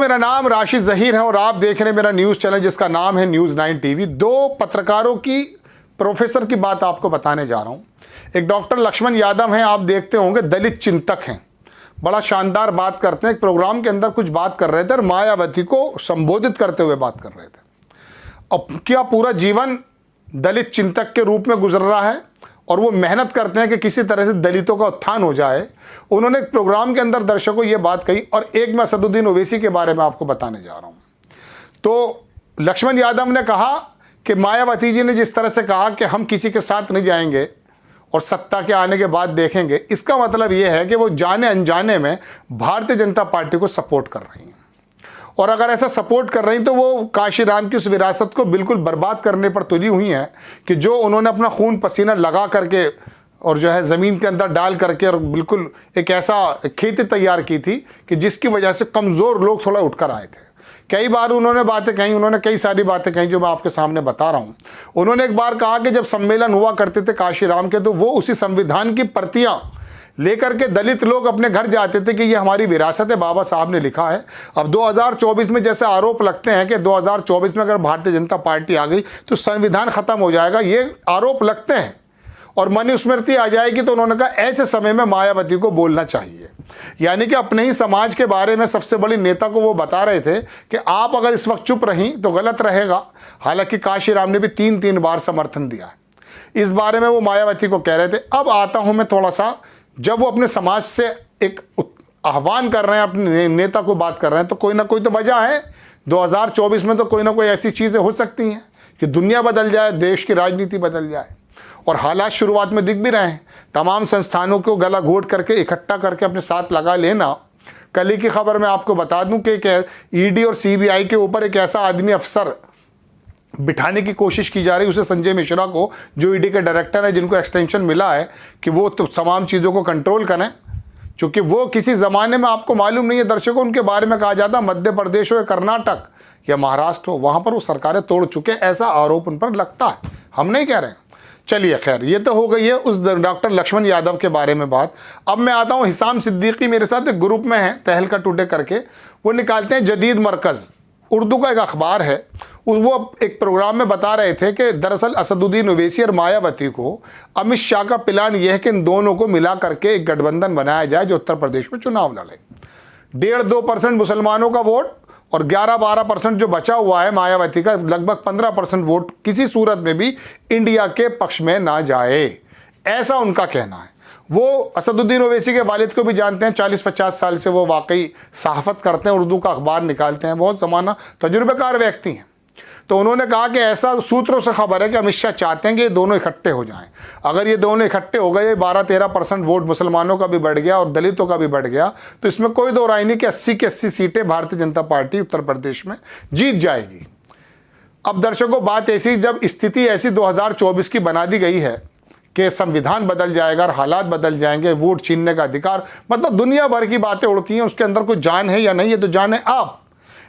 मेरा नाम राशिद ज़हीर है और आप देख रहे हैं मेरा न्यूज़ चैनल जिसका नाम है न्यूज़ 9 टीवी। दो पत्रकारों की, प्रोफेसर की बात आपको बताने जा रहा हूं। एक डॉक्टर लक्ष्मण यादव हैं, आप देखते होंगे, दलित चिंतक हैं, बड़ा शानदार बात करते हैं। एक प्रोग्राम के अंदर कुछ बात कर रहे थे और मायावती को संबोधित करते हुए बात कर रहे थे। अब क्या पूरा जीवन दलित चिंतक के रूप में गुजर रहा है और वो मेहनत करते हैं कि किसी तरह से दलितों का उत्थान हो जाए। उन्होंने एक प्रोग्राम के अंदर दर्शकों को ये बात कही और एक मैं असदुद्दीन ओवैसी के बारे में आपको बताने जा रहा हूँ। तो लक्ष्मण यादव ने कहा कि मायावती जी ने जिस तरह से कहा कि हम किसी के साथ नहीं जाएंगे और सत्ता के आने के बाद देखेंगे, इसका मतलब ये है कि वो जाने अनजाने में भारतीय जनता पार्टी को सपोर्ट कर रही हैं। और अगर ऐसा सपोर्ट कर रही तो वो काशीराम की उस विरासत को बिल्कुल बर्बाद करने पर तुली हुई हैं कि जो उन्होंने अपना खून पसीना लगा करके और जो है ज़मीन के अंदर डाल करके और बिल्कुल एक ऐसा खेती तैयार की थी कि जिसकी वजह से कमज़ोर लोग थोड़ा उठकर आए थे। कई बार उन्होंने बातें कही, उन्होंने कई सारी बातें कही जो मैं आपके सामने बता रहा हूँ। उन्होंने एक बार कहा कि जब सम्मेलन हुआ करते थे काशीराम के, तो वो उसी संविधान की प्रतियाँ लेकर के दलित लोग अपने घर जाते थे कि ये हमारी विरासत है, बाबा साहब ने लिखा है। अब 2024 में जैसे आरोप लगते हैं कि 2024 में अगर भारतीय जनता पार्टी आ गई तो संविधान खत्म हो जाएगा, ये आरोप लगते हैं और मनुस्मृति आ जाएगी। तो उन्होंने कहा ऐसे समय में मायावती को बोलना चाहिए, यानी कि अपने ही समाज के बारे में सबसे बड़ी नेता को वो बता रहे थे कि आप अगर इस वक्त चुप रहीं तो गलत रहेगा। हालांकि काशीराम ने भी 3 बार समर्थन दिया है। इस बारे में वो मायावती को कह रहे थे। अब आता हूं मैं थोड़ा सा, जब वो अपने समाज से एक आह्वान कर रहे हैं, अपने नेता को बात कर रहे हैं, तो कोई ना कोई तो वजह है। 2024 में तो कोई ना कोई ऐसी चीज़ें हो सकती हैं कि दुनिया बदल जाए, देश की राजनीति बदल जाए। और हालात शुरुआत में दिख भी रहे हैं। तमाम संस्थानों को गला घोट करके इकट्ठा करके अपने साथ लगा लेना। कल ही की खबर मैं आपको बता दूं कि ईडी और सीबीआई के ऊपर एक ऐसा आदमी अफसर बिठाने की कोशिश की जा रही है, उसे संजय मिश्रा को, जो ईडी के डायरेक्टर है, जिनको एक्सटेंशन मिला है कि वो तो तमाम चीज़ों को कंट्रोल करें। क्योंकि वो किसी ज़माने में, आपको मालूम नहीं है दर्शकों, उनके बारे में कहा जाता मध्य प्रदेश हो या कर्नाटक या महाराष्ट्र हो, वहाँ पर वो सरकारें तोड़ चुके, ऐसा आरोप उन पर लगता है। हम नहीं कह रहे हैं। चलिए खैर, ये तो हो गई है उस डॉक्टर लक्ष्मण यादव के बारे में बात। अब मैं आता हूँ, हिसाम सिद्दीकी मेरे साथ एक ग्रुप में है, तहलका टुडे करके, वो निकालते हैं जदीद मरकज़, उर्दू का एक अखबार है। वो एक प्रोग्राम में बता रहे थे कि दरअसल असदुद्दीन ओवैसी और मायावती को अमित शाह का प्लान यह है कि इन दोनों को मिला करके एक गठबंधन बनाया जाए जो उत्तर प्रदेश में चुनाव लड़े। 1.5-2% मुसलमानों का वोट और 11-12% जो बचा हुआ है मायावती का, लगभग 15% वोट किसी सूरत में भी इंडिया के पक्ष में ना जाए, ऐसा उनका कहना है। वो असदुद्दीन ओवैसी के वालिद को भी जानते हैं, 40-50 साल से वो वाकई सहाफ़त करते हैं, उर्दू का अखबार निकालते हैं, बहुत ज़माना तजुर्बेकार व्यक्ति हैं। तो उन्होंने कहा कि ऐसा सूत्रों से खबर है कि अमित शाह चाहते हैं कि ये दोनों इकट्ठे हो जाएं। अगर ये दोनों इकट्ठे हो गए, 12-13% वोट मुसलमानों का भी बढ़ गया और दलितों का भी बढ़ गया, तो इसमें कोई दो राय नहीं कि 80 की 80 सीटें भारतीय जनता पार्टी उत्तर प्रदेश में जीत जाएगी। अब दर्शकों, बात ऐसी, जब स्थिति ऐसी 2024 की बना दी गई है कि संविधान बदल जाएगा और हालात बदल जाएंगे, वोट छीनने का अधिकार, मतलब दुनिया भर की बातें उड़ती हैं, उसके अंदर कोई जान है या नहीं है तो जाने आप।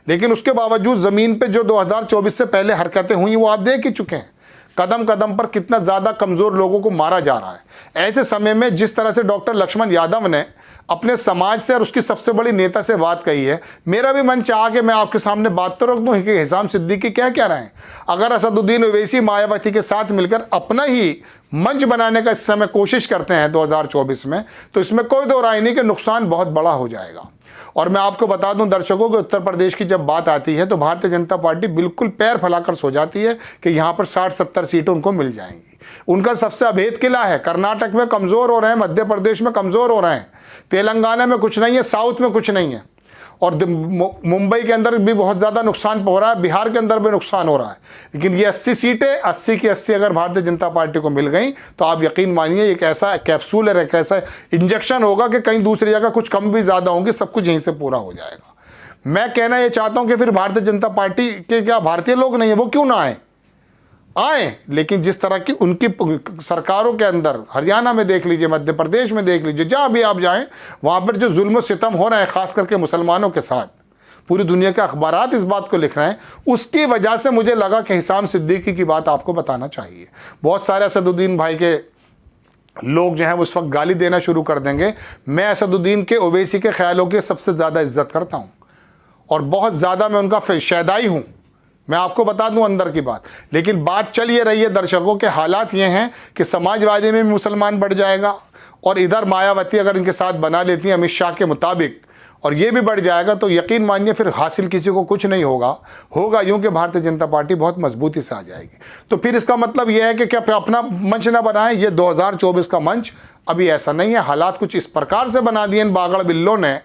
लेकिन उसके बावजूद ज़मीन पे जो 2024 से पहले हरकतें हुई वो आप देख ही चुके हैं। कदम कदम पर कितना ज़्यादा कमज़ोर लोगों को मारा जा रहा है। ऐसे समय में जिस तरह से डॉक्टर लक्ष्मण यादव ने अपने समाज से और उसकी सबसे बड़ी नेता से बात कही है, मेरा भी मन चाहा कि मैं आपके सामने बात तो रख दूँ कि हिसाम सिद्दीकी क्या कह रहे हैं। अगर असदुद्दीन ओवैसी मायावती के साथ मिलकर अपना ही मंच बनाने का इस समय कोशिश करते हैं 2024 में, तो इसमें कोई दो राय नहीं कि नुकसान बहुत बड़ा हो जाएगा। और मैं आपको बता दूं दर्शकों को, उत्तर प्रदेश की जब बात आती है तो भारतीय जनता पार्टी बिल्कुल पैर फैलाकर सो जाती है कि यहाँ पर 60-70 सीटें उनको मिल जाएंगी। उनका सबसे अभेद किला है। कर्नाटक में कमज़ोर हो रहे हैं, मध्य प्रदेश में कमज़ोर हो रहे हैं, तेलंगाना में कुछ नहीं है, साउथ में कुछ नहीं है, और मुंबई के अंदर भी बहुत ज़्यादा नुकसान हो रहा है, बिहार के अंदर भी नुकसान हो रहा है। लेकिन ये 80 सीटें, 80 की 80 अगर भारतीय जनता पार्टी को मिल गई तो आप यकीन मानिए एक ऐसा कैप्सूल है, एक ऐसा इंजेक्शन होगा कि कहीं दूसरी जगह कुछ कम भी ज़्यादा होंगे, सब कुछ यहीं से पूरा हो जाएगा। मैं कहना ये चाहता हूँ कि फिर भारतीय जनता पार्टी के क्या भारतीय लोग नहीं है, वो क्यों ना आए, लेकिन जिस तरह की उनकी सरकारों के अंदर, हरियाणा में देख लीजिए, मध्य प्रदेश में देख लीजिए, जहाँ भी आप जाएं वहाँ पर जो जुल्म सितम हो रहा है खास करके मुसलमानों के साथ, पूरी दुनिया के अखबारात इस बात को लिख रहे हैं। उसकी वजह से मुझे लगा कि हिसाम सिद्दीकी की बात आपको बताना चाहिए। बहुत सारे असदुद्दीन भाई के लोग जो हैं उस वक्त गाली देना शुरू कर देंगे। मैं असदुद्दीन के ओवैसी के ख्यालों की सबसे ज़्यादा इज्जत करता हूँ और बहुत ज़्यादा मैं उनका शैदाई हूँ, मैं आपको बता दूं अंदर की बात। लेकिन बात चल ये रही है दर्शकों के, हालात ये हैं कि समाजवादी में भी मुसलमान बढ़ जाएगा और इधर मायावती अगर इनके साथ बना लेती हैं अमित शाह के मुताबिक और ये भी बढ़ जाएगा तो यकीन मानिए फिर हासिल किसी को कुछ नहीं होगा यूं कि भारतीय जनता पार्टी बहुत मजबूती से आ जाएगी। तो फिर इसका मतलब यह है कि क्या अपना मंच ना बनाएं, ये 2024 का मंच अभी ऐसा नहीं है। हालात कुछ इस प्रकार से बना दिए इन बागड़ बिल्लों ने,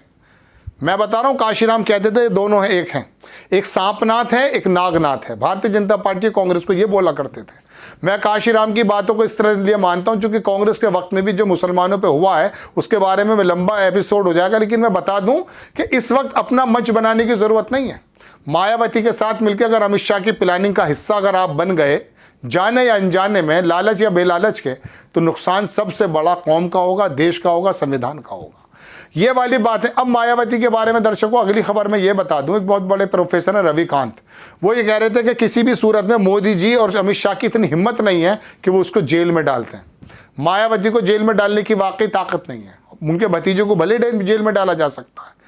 मैं बता रहा हूं, काशीराम कहते थे दोनों हैं, एक हैं, एक सांपनाथ है एक नागनाथ है। भारतीय जनता पार्टी कांग्रेस को ये बोला करते थे। मैं काशीराम की बातों को इस तरह लिए मानता हूं क्योंकि कांग्रेस के वक्त में भी जो मुसलमानों पे हुआ है उसके बारे में लंबा एपिसोड हो जाएगा, लेकिन मैं बता दूं कि इस वक्त अपना मंच बनाने की जरूरत नहीं है। मायावती के साथ मिलकर अगर अमित शाह की प्लानिंग का हिस्सा अगर आप बन गए, जाने या अनजाने में, लालच या बेलालच के, तो नुकसान सबसे बड़ा कौम का होगा, देश का होगा, संविधान का होगा। ये वाली बात है। अब मायावती के बारे में दर्शकों अगली खबर में ये बता दूं, एक बहुत बड़े प्रोफेसर है रविकांत, वो ये कह रहे थे कि किसी भी सूरत में मोदी जी और अमित शाह की इतनी हिम्मत नहीं है कि वो उसको जेल में डालते हैं। मायावती को जेल में डालने की वाकई ताकत नहीं है, उनके भतीजों को भले जेल में डाला जा सकता है।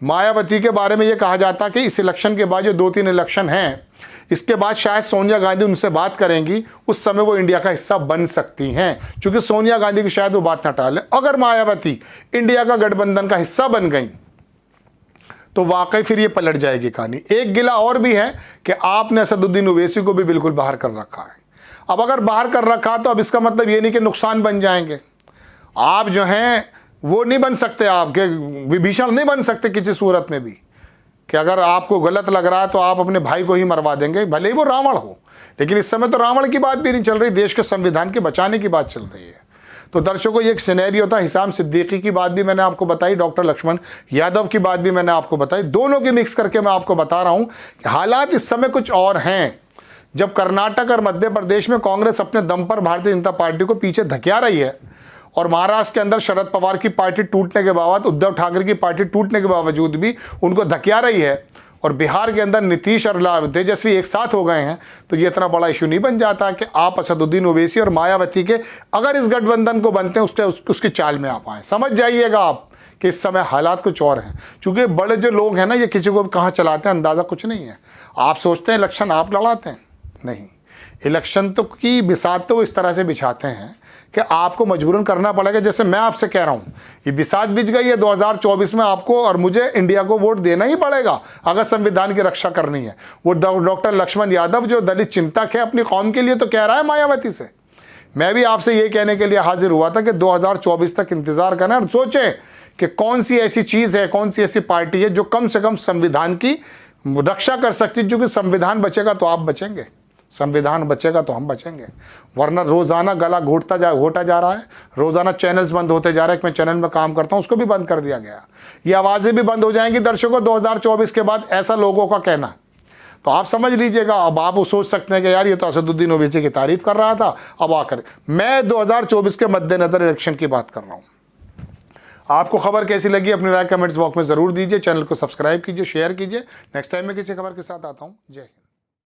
मायावती के बारे में ये कहा जाता है कि इस इलेक्शन के बाद जो 2-3 इलेक्शन हैं, इसके बाद शायद सोनिया गांधी उनसे बात करेंगी, उस समय वो इंडिया का हिस्सा बन सकती हैं, क्योंकि सोनिया गांधी की शायद वो बात ना टाले। अगर मायावती इंडिया का गठबंधन का हिस्सा बन गई तो वाकई फिर ये पलट जाएगी कहानी। एक गिला और भी है कि आपने असदुद्दीन ओवैसी को भी बिल्कुल बाहर कर रखा है। अब अगर बाहर कर रखा तो अब इसका मतलब ये नहीं कि नुकसान बन जाएंगे, आप जो हैं वो नहीं बन सकते, आपके विभीषण नहीं बन सकते किसी सूरत में भी, कि अगर आपको गलत लग रहा है तो आप अपने भाई को ही मरवा देंगे, भले ही वो रावण हो। लेकिन इस समय तो रावण की बात भी नहीं चल रही, देश के संविधान के बचाने की बात चल रही है। तो दर्शकों ये एक सिनेरियो था। हिसाम सिद्दीकी की बात भी मैंने आपको बताई, डॉक्टर लक्ष्मण यादव की बात भी मैंने आपको बताई, दोनों की मिक्स करके मैं आपको बता रहा हूं कि हालात इस समय कुछ और हैं। जब कर्नाटक और मध्य प्रदेश में कांग्रेस अपने दम पर भारतीय जनता पार्टी को पीछे धकेल रही है और महाराष्ट्र के अंदर शरद पवार की पार्टी टूटने के बावजूद, उद्धव ठाकरे की पार्टी टूटने के बावजूद भी उनको धकेल रही है, और बिहार के अंदर नीतीश और तेजस्वी एक साथ हो गए हैं, तो ये इतना बड़ा इशू नहीं बन जाता कि आप असदुद्दीन ओवैसी और मायावती के अगर इस गठबंधन को बनते हैं उसकी चाल में आप आए। समझ जाइएगा आप कि इस समय हालात कुछ और हैं, क्योंकि बड़े जो लोग हैं ना, ये किसी को कहाँ चलाते हैं अंदाज़ा कुछ नहीं है। आप सोचते हैं इलेक्शन आप लड़ाते हैं, नहीं, इलेक्शन तो की बिसात तो इस तरह से बिछाते हैं कि आपको मजबूरन करना पड़ेगा। जैसे मैं आपसे कह रहा हूँ, ये बिसात बिछ गई है, 2024 में आपको और मुझे इंडिया को वोट देना ही पड़ेगा अगर संविधान की रक्षा करनी है। वो डॉक्टर लक्ष्मण यादव जो दलित चिंतक है अपनी कौम के लिए, तो कह रहा है मायावती से। मैं भी आपसे ये कहने के लिए हाजिर हुआ था कि 2024 तक इंतजार करें और सोचें कि कौन सी ऐसी चीज़ है, कौन सी ऐसी पार्टी है जो कम से कम संविधान की रक्षा कर सकती है। क्योंकि संविधान बचेगा तो आप बचेंगे, संविधान बचेगा तो हम बचेंगे, वरना रोज़ाना गला घोटा जा रहा है, रोज़ाना चैनल्स बंद होते जा रहे हैं। मैं चैनल में काम करता हूं, उसको भी बंद कर दिया गया, ये आवाज़ें भी बंद हो जाएंगी दर्शकों 2024 के बाद, ऐसा लोगों का कहना। तो आप समझ लीजिएगा। अब आप वो सोच सकते हैं कि यार ये तो असदुद्दीन ओवैसी की तारीफ कर रहा था, अब आकर मैं 2024 के मद्देनजर इलेक्शन की बात कर रहा हूँ। आपको खबर कैसी लगी अपनी राय कमेंट्स बॉक्स में ज़रूर दीजिए, चैनल को सब्सक्राइब कीजिए, शेयर कीजिए। नेक्स्ट टाइम मैं किसी खबर के साथ आता हूँ। जय हिंद।